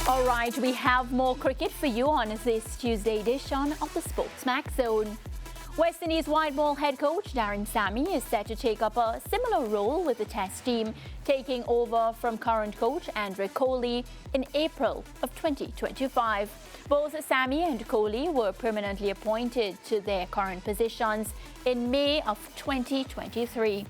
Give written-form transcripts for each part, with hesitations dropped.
All right, we have more cricket for you on this Tuesday edition of the SportsMax Zone. West Indies white ball head coach Daren Sammy is set to take up a similar role with the Test team, taking over from current coach Andre Kohli in April of 2025. Both Sammy and Kohli were permanently appointed to their current positions in May of 2023.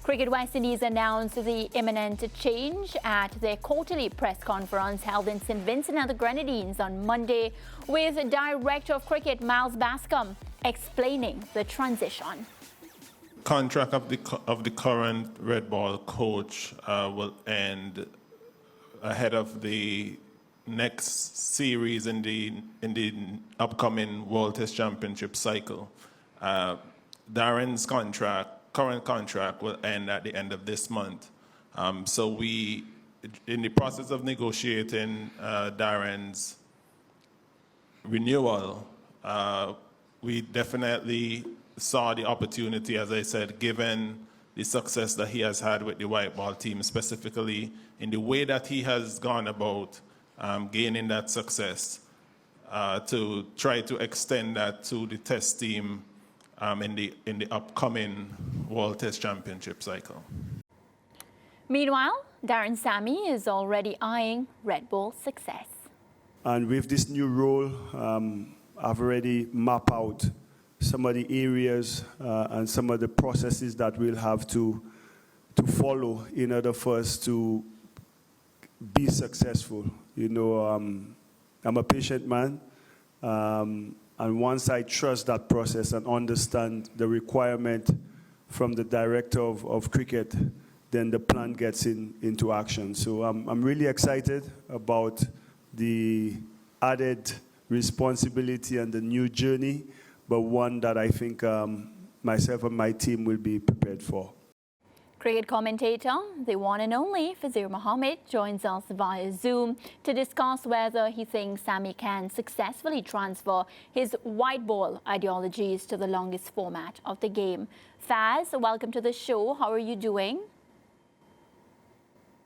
Cricket West Indies announced the imminent change at their quarterly press conference held in St Vincent and the Grenadines on Monday, with Director of Cricket Miles Bascom explaining the transition. Contract of the current red ball coach will end ahead of the next series in the upcoming World Test Championship cycle. Darren's current contract will end at the end of this month. So we, in the process of negotiating Darren's renewal, we definitely saw the opportunity, as I said, given the success that he has had with the white ball team, specifically in the way that he has gone about gaining that success, to try to extend that to the Test team in the upcoming World Test Championship cycle. Meanwhile, Daren Sammy is already eyeing red ball success. And with this new role, I've already mapped out some of the areas and some of the processes that we'll have to follow in order for us to be successful. You know, I'm a patient man. And once I trust that process and understand the requirement from the director of cricket, then the plan gets into action. So I'm really excited about the added responsibility and the new journey, but one that I think myself and my team will be prepared for. Cricket commentator, the one and only Fazir Mohammed, joins us via Zoom to discuss whether he thinks Sammy can successfully transfer his white ball ideologies to the longest format of the game. Faz, welcome to the show. How are you doing?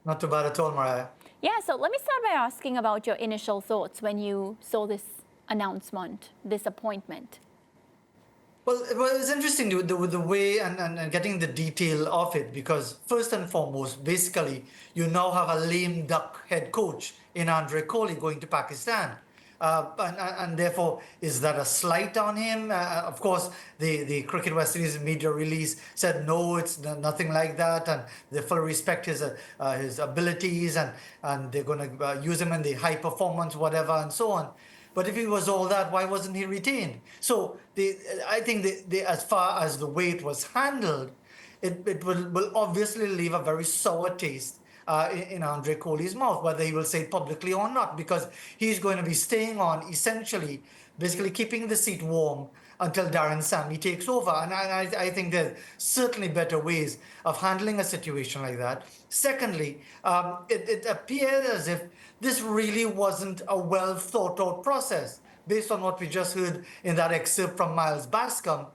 Not too bad at all, Mariah. Yeah, so let me start by asking about your initial thoughts when you saw this announcement, this appointment. Well, it was interesting with the way and getting the detail of it, because first and foremost, basically, you now have a lame duck head coach in Andre Kohli going to Pakistan. And therefore, is that a slight on him? Of course, the Cricket West Indies media release said, no, it's nothing like that. And they fully respect his abilities and they're going to use him in the high performance, whatever, and so on. But if he was all that, why wasn't he retained? So I think as far as the way it was handled, it will obviously leave a very sour taste in Andre Kohli's mouth, whether he will say it publicly or not, because he's going to be staying on, essentially, basically keeping the seat warm until Daren Sammy takes over. And I think there's certainly better ways of handling a situation like that. Secondly, it appeared as if this really wasn't a well thought out process. Based on what we just heard in that excerpt from Miles Bascom,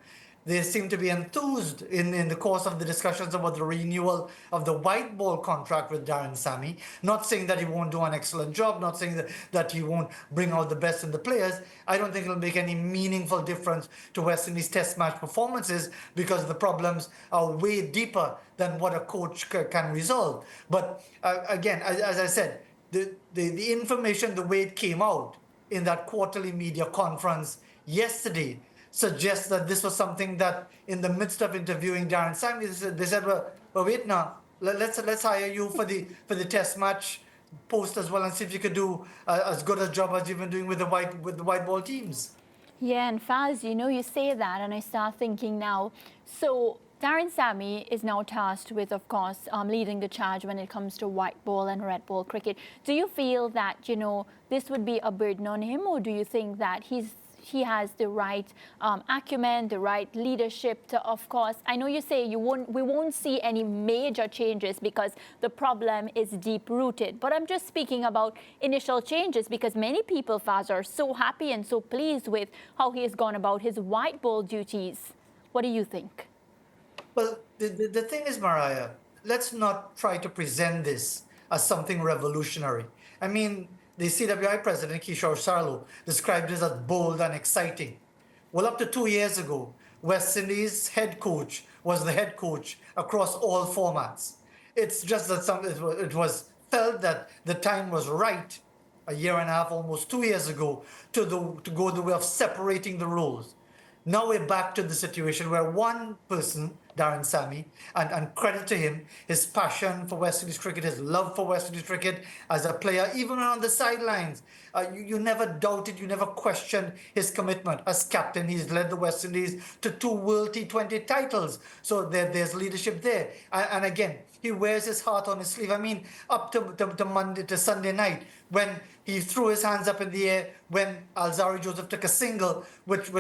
they seem to be enthused in the course of the discussions about the renewal of the white ball contract with Daren Sammy. Not saying that he won't do an excellent job, not saying that he won't bring out the best in the players. I don't think it'll make any meaningful difference to West Indies Test match performances, because the problems are way deeper than what a coach can resolve. But again, as I said, the information, the way it came out in that quarterly media conference yesterday, suggests that this was something that, in the midst of interviewing Daren Sammy, they said, well, wait now, let's hire you for the Test match post as well, and see if you could do as good a job as you've been doing with the white ball teams. Yeah, and Faz, you say that, and I start thinking now. So Daren Sammy is now tasked with, of course, leading the charge when it comes to white ball and red ball cricket. Do you feel that, this would be a burden on him, or do you think that he has the right acumen, the right leadership to, of course, I know you say we won't see any major changes because the problem is deep-rooted, but I'm just speaking about initial changes, because many people, Faz, are so happy and so pleased with how he has gone about his white ball duties. What do you think? Well, the thing is, Mariah, let's not try to present this as something revolutionary. I mean, the CWI president, Kishore Sarlo, described this as bold and exciting. Well, up to 2 years ago, West Indies head coach was the head coach across all formats. It's just that it was felt that the time was right a year and a half, almost 2 years ago, to go the way of separating the roles. Now we're back to the situation where one person, Daren Sammy, and credit to him, his passion for West Indies cricket, his love for West Indies cricket as a player, even on the sidelines. You never doubted, you never questioned his commitment. As captain, he's led the West Indies to 2 World T20 titles. So there's leadership there. And again, he wears his heart on his sleeve. I mean, up to Monday to Sunday night, when he threw his hands up in the air, when Alzari Joseph took a single, which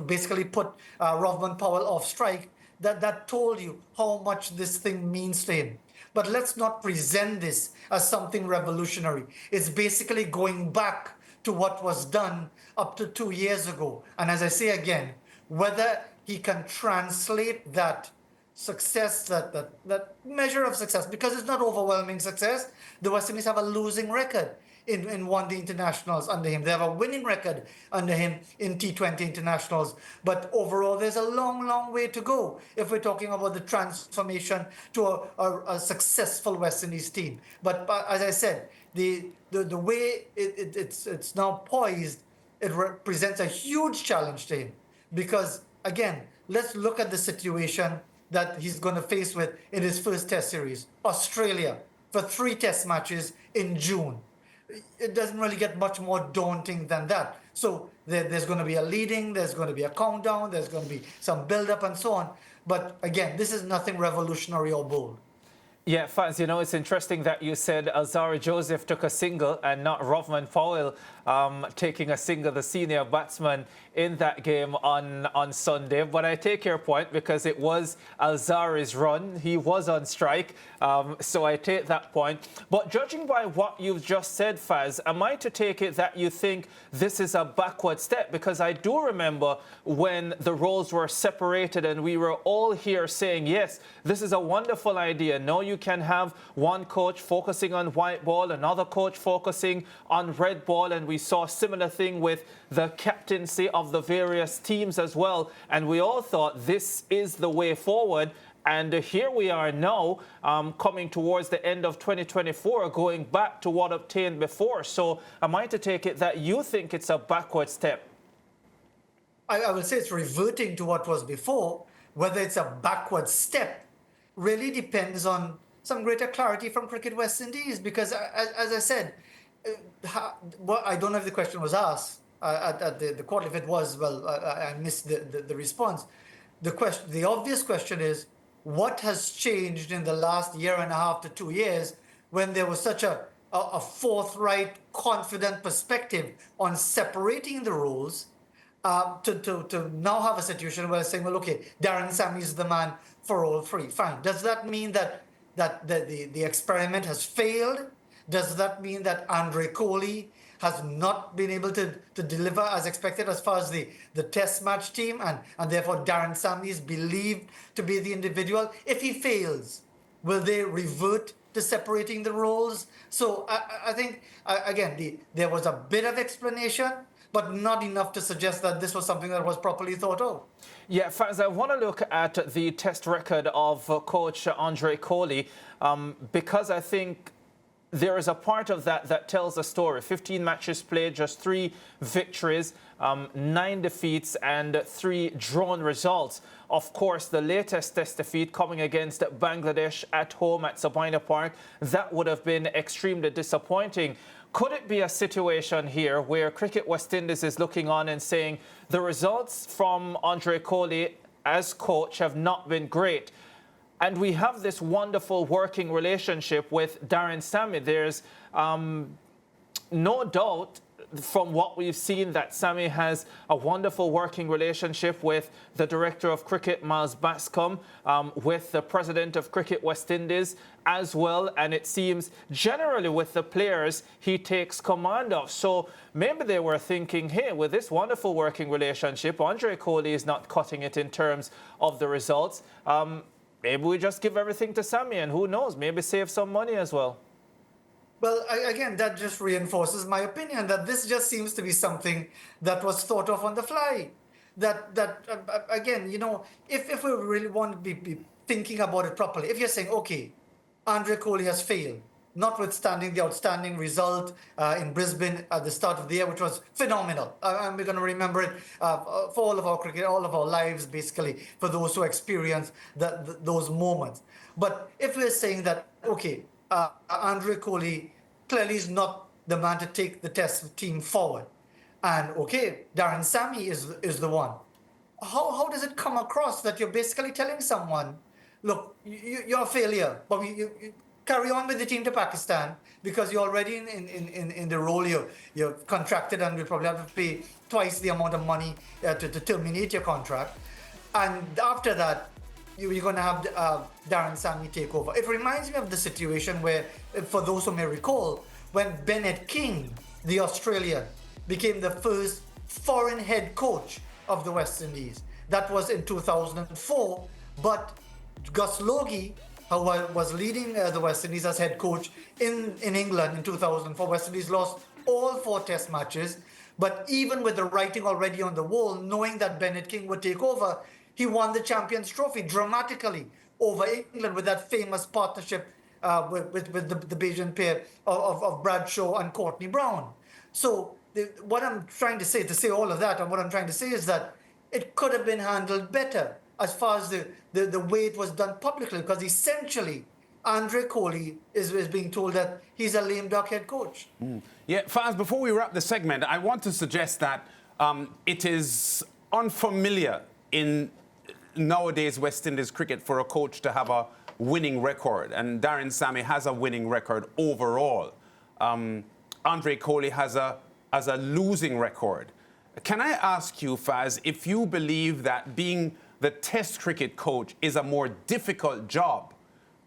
basically put Rovman Powell off strike, that told you how much this thing means to him. But let's not present this as something revolutionary. It's basically going back to what was done up to 2 years ago. And as I say again, whether he can translate that success, that measure of success, because it's not overwhelming success. The West Indies have a losing record in one-day internationals under him. They have a winning record under him in T20 internationals. But overall, there's a long, long way to go if we're talking about the transformation to a successful West Indies team. But as I said, the way it's now poised, it represents a huge challenge to him. Because, again, let's look at the situation that he's going to face with in his first test series. Australia, for 3 test matches in June. It doesn't really get much more daunting than that. So there's going to be a leading, there's going to be a countdown, there's going to be some build-up and so on. But again, this is nothing revolutionary or bold. Yeah, Faz, you know, it's interesting that you said Alzari Joseph took a single and not Rovman Powell taking a single, the senior batsman in that game on Sunday. But I take your point because it was Alzari's run. He was on strike, so I take that point. But judging by what you've just said, Faz, am I to take it that you think this is a backward step? Because I do remember when the roles were separated and we were all here saying, yes, this is a wonderful idea. No, you can have one coach focusing on white ball, another coach focusing on red ball, and we saw a similar thing with the captaincy of the various teams as well. And we all thought this is the way forward. And here we are now, coming towards the end of 2024, going back to what obtained before. So am I to take it that you think it's a backward step? I would say it's reverting to what was before. Whether it's a backward step really depends on some greater clarity from Cricket West Indies. Because as I said, I don't know if the question was asked at the quarter. If it was, well, I missed the response. The obvious question is, what has changed in the last year and a half to 2 years when there was such a forthright, confident perspective on separating the roles to now have a situation where saying, well, okay, Daren Sammy is the man for all 3. Fine. Does that mean that the experiment has failed? Does that mean that Andre Kohli has not been able to deliver as expected as far as the test match team, and therefore Daren Sammy is believed to be the individual? If he fails, will they revert to separating the roles? So I think, again, there was a bit of explanation, but not enough to suggest that this was something that was properly thought out. Yeah, Faz, I want to look at the test record of coach Andre Kohli because I think there is a part of that tells a story. 15 matches played, just 3 victories, 9 defeats and 3 drawn results. Of course, the latest test defeat coming against Bangladesh at home at Sabina Park, that would have been extremely disappointing. Could it be a situation here where Cricket West Indies is looking on and saying the results from Andre Kohli as coach have not been great? And we have this wonderful working relationship with Daren Sammy. There's no doubt from what we've seen that Sammy has a wonderful working relationship with the Director of Cricket, Miles Bascombe, with the President of Cricket West Indies as well. And it seems generally with the players he takes command of. So maybe they were thinking, hey, with this wonderful working relationship, Andre Kohli is not cutting it in terms of the results. Maybe we just give everything to Sammy, and who knows, maybe save some money as well. Well, again, that just reinforces my opinion that this just seems to be something that was thought of on the fly. Again, if we really want to be thinking about it properly, if you're saying, okay, Andre Coley has failed, notwithstanding the outstanding result in Brisbane at the start of the year, which was phenomenal. And we're going to remember it for all of our cricket, all of our lives, basically, for those who experience those moments. But if we're saying that, okay, Andre Coley clearly is not the man to take the Test team forward, and okay, Daren Sammy is the one. How does it come across that you're basically telling someone, look, you're a failure, but you carry on with the team to Pakistan because you're already in the role you're contracted and we probably have to pay twice the amount of money to terminate your contract. And after that, you're going to have Daren Sammy take over. It reminds me of the situation where, for those who may recall, when Bennett King, the Australian, became the first foreign head coach of the West Indies. That was in 2004, but Gus Logie, who was leading the West Indies as head coach in England in 2004, West Indies lost all 4 Test matches. But even with the writing already on the wall, knowing that Bennett King would take over, he won the Champions Trophy dramatically over England with that famous partnership with the Bayesian pair of Bradshaw and Courtney Brown. So what I'm trying to say all of that, and what I'm trying to say is that it could have been handled better as far as the way it was done publicly, because essentially Andre Coley is being told that he's a lame duck head coach. Yeah, Faz, before we wrap the segment, I want to suggest that it is unfamiliar in nowadays West Indies cricket for a coach to have a winning record, and Daren Sammy has a winning record overall. Andre Coley has a losing record. Can I ask you, Faz, if you believe that being the Test cricket coach is a more difficult job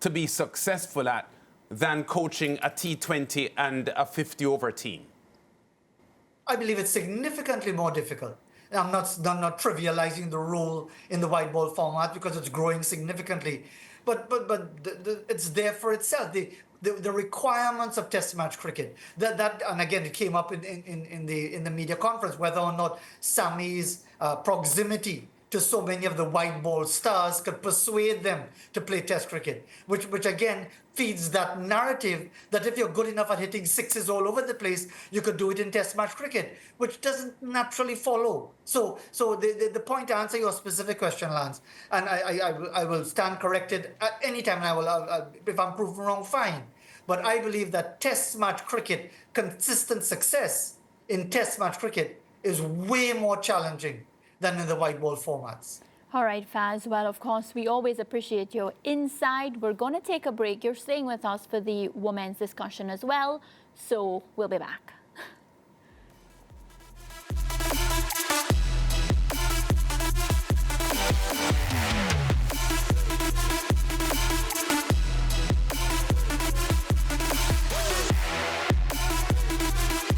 to be successful at than coaching a T20 and a 50-over team? I believe it's significantly more difficult. I'm not trivializing the role in the white ball format because it's growing significantly, but it's there for itself. The requirements of Test match cricket, and again it came up in the media conference, whether or not Sammy's proximity to so many of the white ball stars could persuade them to play Test cricket, which again feeds that narrative that if you're good enough at hitting sixes all over the place, you could do it in Test match cricket, which doesn't naturally follow. So the point, to answer your specific question, Lance, and I will stand corrected at any time, and I will if I'm proven wrong, fine. But I believe that Test match cricket, consistent success in Test match cricket is way more challenging than in the white ball formats. All right, Faz. Well, of course, we always appreciate your insight. We're going to take a break. You're staying with us for the women's discussion as well, so we'll be back.